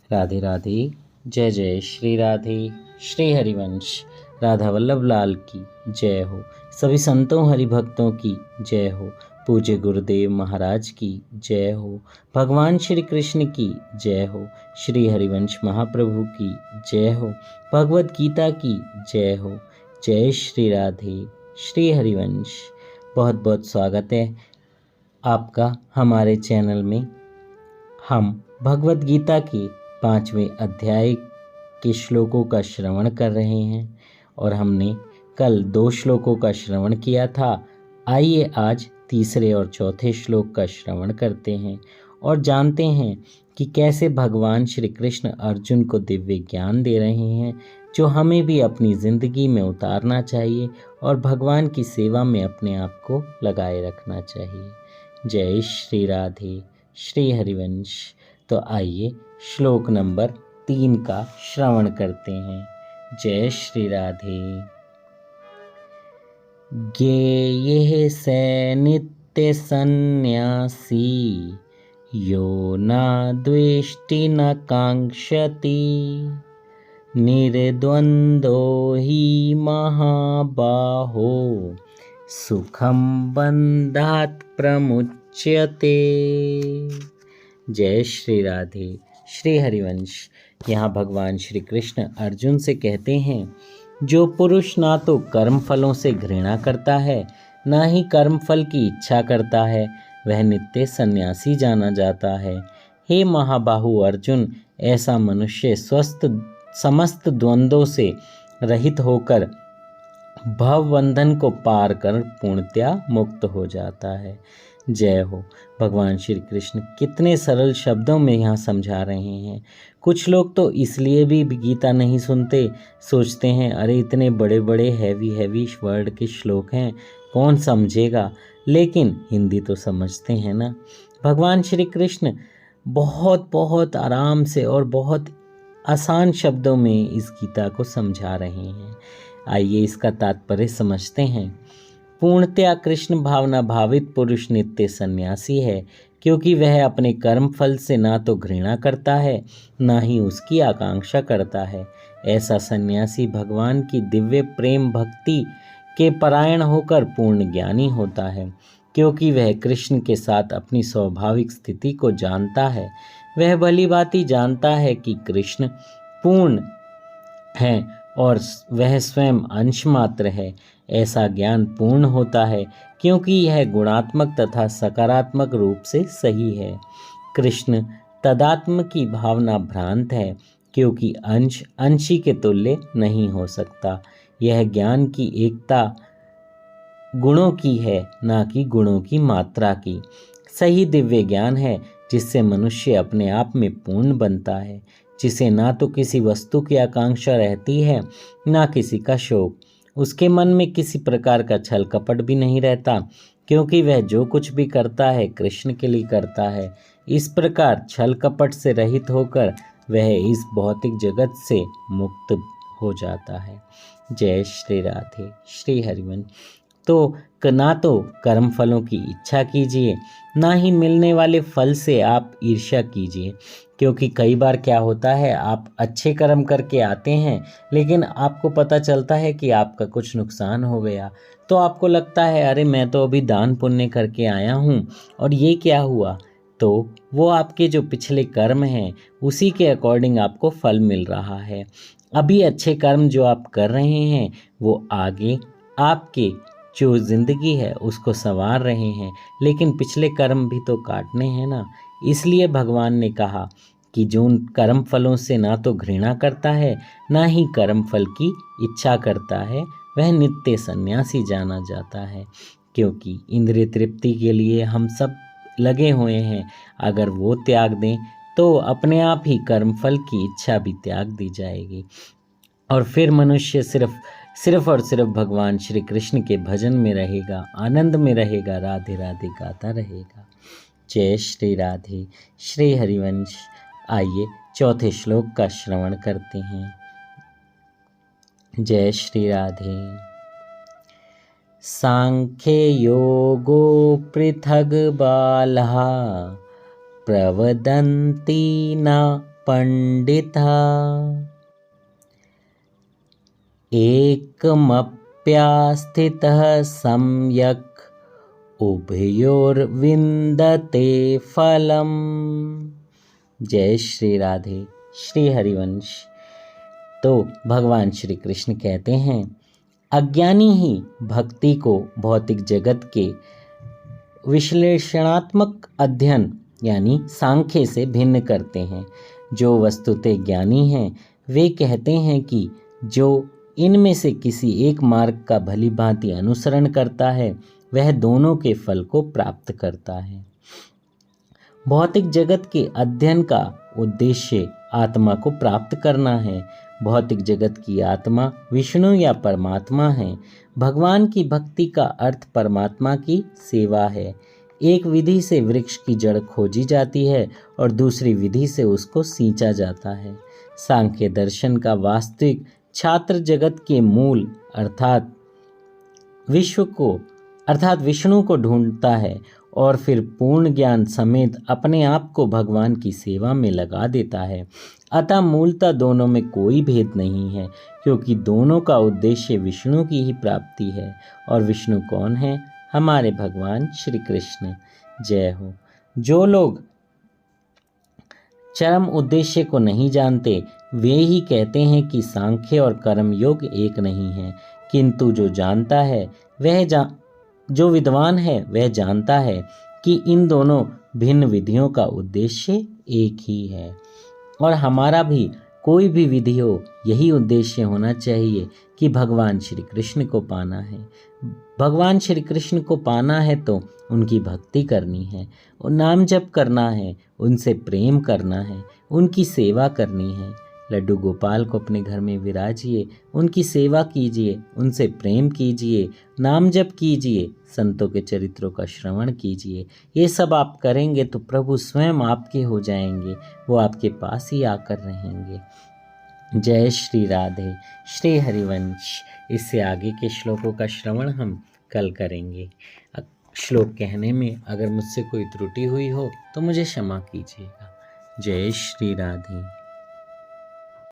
राधे राधे। जय जय श्री राधे। श्री हरिवंश राधा वल्लभ लाल की जय हो। सभी संतों हरिभक्तों की जय हो। पूज्य गुरुदेव महाराज की जय हो। भगवान श्री कृष्ण की जय हो। श्री हरिवंश महाप्रभु की जय हो। भगवत गीता की जय हो। जय श्री राधे। श्री हरिवंश। बहुत बहुत स्वागत है आपका हमारे चैनल में। हम भगवत गीता के 5वें अध्याय के श्लोकों का श्रवण कर रहे हैं और हमने कल 2 श्लोकों का श्रवण किया था। आइए आज तीसरे और चौथे श्लोक का श्रवण करते हैं और जानते हैं कि कैसे भगवान श्री कृष्ण अर्जुन को दिव्य ज्ञान दे रहे हैं जो हमें भी अपनी जिंदगी में उतारना चाहिए और भगवान की सेवा में अपने आप को लगाए रखना चाहिए। जय श्री राधे। श्री हरिवंश। तो आइए श्लोक नंबर 3 का श्रवण करते हैं। जय श्री राधे। ज्ञेयः स नित्य सन्न्यासी यो न द्वेष्टि न कांक्षति निर्द्वन्द्वो हि महाबाहो सुखम बंधात् प्रमुच्यते। जय श्री राधे। श्री हरिवंश। यहाँ भगवान श्री कृष्ण अर्जुन से कहते हैं, जो पुरुष ना तो कर्म फलों से घृणा करता है ना ही कर्म फल की इच्छा करता है वह नित्य सन्यासी जाना जाता है। हे महाबाहु अर्जुन, ऐसा मनुष्य समस्त द्वंद्वों से रहित होकर भव बंधन को पार कर पूर्णतया मुक्त हो जाता है। जय हो। भगवान श्री कृष्ण कितने सरल शब्दों में यहाँ समझा रहे हैं। कुछ लोग तो इसलिए भी गीता नहीं सुनते, सोचते हैं अरे इतने बड़े बड़े हैवी वर्ड के श्लोक हैं, कौन समझेगा। लेकिन हिंदी तो समझते हैं ना। भगवान श्री कृष्ण बहुत बहुत आराम से और बहुत आसान शब्दों में इस गीता को समझा रहे हैं। आइए इसका तात्पर्य समझते हैं। पूर्णतया कृष्ण भावना भावित पुरुष नित्य सन्यासी है, क्योंकि वह अपने कर्म फल से ना तो घृणा करता है ना ही उसकी आकांक्षा करता है। ऐसा सन्यासी भगवान की दिव्य प्रेम भक्ति के परायण होकर पूर्ण ज्ञानी होता है, क्योंकि वह कृष्ण के साथ अपनी स्वाभाविक स्थिति को जानता है। वह भली भांति जानता है कि कृष्ण पूर्ण है और वह स्वयं अंश मात्र है। ऐसा ज्ञान पूर्ण होता है क्योंकि यह गुणात्मक तथा सकारात्मक रूप से सही है। कृष्ण तदात्म की भावना भ्रांत है, क्योंकि अंश अंशी के तुल्य नहीं हो सकता। यह ज्ञान की एकता गुणों की है, ना कि गुणों की मात्रा की। सही दिव्य ज्ञान है जिससे मनुष्य अपने आप में पूर्ण बनता है, जिसे ना तो किसी वस्तु की आकांक्षा रहती है ना किसी का शोक। उसके मन में किसी प्रकार का छल कपट भी नहीं रहता, क्योंकि वह जो कुछ भी करता है कृष्ण के लिए करता है। इस प्रकार छल कपट से रहित होकर वह इस भौतिक जगत से मुक्त हो जाता है। जय श्री राधे। श्री हरिवंश। तो ना तो कर्म फलों की इच्छा कीजिए ना ही मिलने वाले फल से आप ईर्ष्या कीजिए, क्योंकि कई बार क्या होता है, आप अच्छे कर्म करके आते हैं लेकिन आपको पता चलता है कि आपका कुछ नुकसान हो गया, तो आपको लगता है अरे मैं तो अभी दान पुण्य करके आया हूँ और ये क्या हुआ। तो वो आपके जो पिछले कर्म हैं उसी के अकॉर्डिंग आपको फल मिल रहा है। अभी अच्छे कर्म जो आप कर रहे हैं वो आगे आपके जो जिंदगी है उसको संवार रहे हैं, लेकिन पिछले कर्म भी तो काटने हैं ना। इसलिए भगवान ने कहा कि जो कर्म फलों से ना तो घृणा करता है ना ही कर्म फल की इच्छा करता है वह नित्य सन्यासी जाना जाता है। क्योंकि इंद्रिय तृप्ति के लिए हम सब लगे हुए हैं, अगर वो त्याग दें तो अपने आप ही कर्म फल की इच्छा भी त्याग दी जाएगी और फिर मनुष्य सिर्फ और सिर्फ भगवान श्री कृष्ण के भजन में रहेगा, आनंद में रहेगा, राधे राधे गाता रहेगा। जय श्री राधे। श्री हरिवंश। आइए चौथे श्लोक का श्रवण करते हैं। जय श्री राधे। सांख्य योगो पृथग बालः प्रवदन्ति न पंडितः एकमप्यास्थितः सम्यक् उभयोर्विन्दते फलम्। जय श्री राधे। श्री हरिवंश। तो भगवान श्री कृष्ण कहते हैं, अज्ञानी ही भक्ति को भौतिक जगत के विश्लेषणात्मक अध्ययन यानी सांख्य से भिन्न करते हैं। जो वस्तुतः ज्ञानी हैं वे कहते हैं कि जो इनमें से किसी एक मार्ग का भली भांति अनुसरण करता है वह दोनों के फल को प्राप्त करता है। भौतिक जगत के अध्ययन का उद्देश्य आत्मा को प्राप्त करना है। भौतिक जगत की आत्मा विष्णु या परमात्मा है। भगवान की भक्ति का अर्थ परमात्मा की सेवा है। एक विधि से वृक्ष की जड़ खोजी जाती है और दूसरी विधि से उसको सींचा जाता है। सांख्य दर्शन का वास्तविक छात्र जगत के मूल अर्थात विष्णु को ढूंढता है और फिर पूर्ण ज्ञान समेत अपने आप को भगवान की सेवा में लगा देता है। अतः मूलतः दोनों में कोई भेद नहीं है, क्योंकि दोनों का उद्देश्य विष्णु की ही प्राप्ति है। और विष्णु कौन है? हमारे भगवान श्री कृष्ण। जय हो। जो लोग चरम उद्देश्य को नहीं जानते वे ही कहते हैं कि सांख्य और कर्म योग एक नहीं है, किंतु जो विद्वान है वह जानता है कि इन दोनों भिन्न विधियों का उद्देश्य एक ही है। और हमारा भी कोई भी विधि हो यही उद्देश्य होना चाहिए कि भगवान श्री कृष्ण को पाना है। भगवान श्री कृष्ण को पाना है तो उनकी भक्ति करनी है, और नाम जप करना है, उनसे प्रेम करना है, उनकी सेवा करनी है। लड्डू गोपाल को अपने घर में विराजिए, उनकी सेवा कीजिए, उनसे प्रेम कीजिए, नाम जप कीजिए, संतों के चरित्रों का श्रवण कीजिए। ये सब आप करेंगे तो प्रभु स्वयं आपके हो जाएंगे, वो आपके पास ही आकर रहेंगे। जय श्री राधे। श्री हरिवंश। इससे आगे के श्लोकों का श्रवण हम कल करेंगे। श्लोक कहने में अगर मुझसे कोई त्रुटि हुई हो तो मुझे क्षमा कीजिएगा। जय श्री राधे।